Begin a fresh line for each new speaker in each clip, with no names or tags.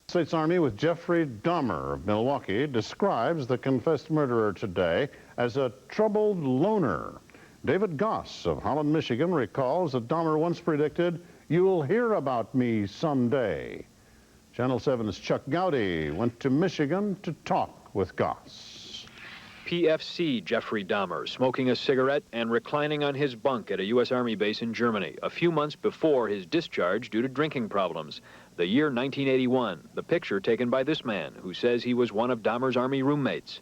States Army with Jeffrey Dahmer of Milwaukee describes the confessed murderer today as a troubled loner. David Goss of Holland, Michigan recalls that Dahmer once predicted, "You'll hear about me someday." Channel 7's Chuck Gowdy went to Michigan to talk with Goss.
PFC Jeffrey Dahmer, smoking a cigarette and reclining on his bunk at a U.S. Army base in Germany, a few months before his discharge due to drinking problems. The year 1981, the picture taken by this man, who says he was one of Dahmer's Army roommates.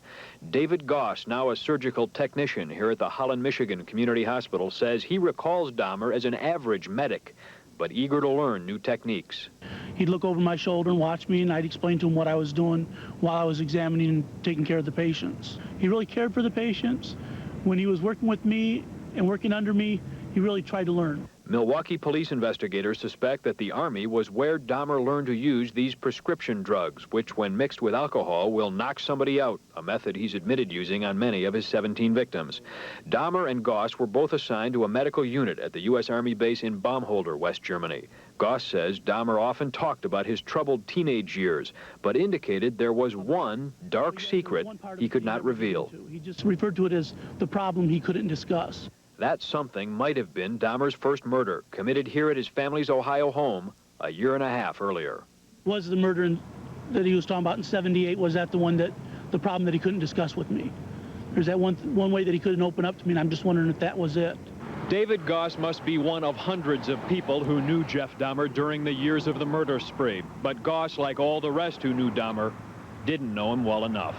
David Goss, now a surgical technician here at the Holland, Michigan Community Hospital, says he recalls Dahmer as an average medic, but eager to learn new techniques.
He'd look over my shoulder and watch me, and I'd explain to him what I was doing while I was examining and taking care of the patients. He really cared for the patients. When he was working with me and working under me, he really tried to learn.
Milwaukee police investigators suspect that the Army was where Dahmer learned to use these prescription drugs, which when mixed with alcohol will knock somebody out, a method he's admitted using on many of his 17 victims. Dahmer and Goss were both assigned to a medical unit at the U.S. Army base in Baumholder, West Germany. Goss says Dahmer often talked about his troubled teenage years, but indicated there was one dark secret he could not reveal.
He just referred to it as the problem he couldn't discuss.
That something might have been Dahmer's first murder, committed here at his family's Ohio home a year and a half earlier.
Was the murder that he was talking about in '78, was that the one that, the problem that he couldn't discuss with me? Or is that one way that he couldn't open up to me, and I'm just wondering if that was it?
David Goss must be one of hundreds of people who knew Jeff Dahmer during the years of the murder spree. But Goss, like all the rest who knew Dahmer, didn't know him well enough.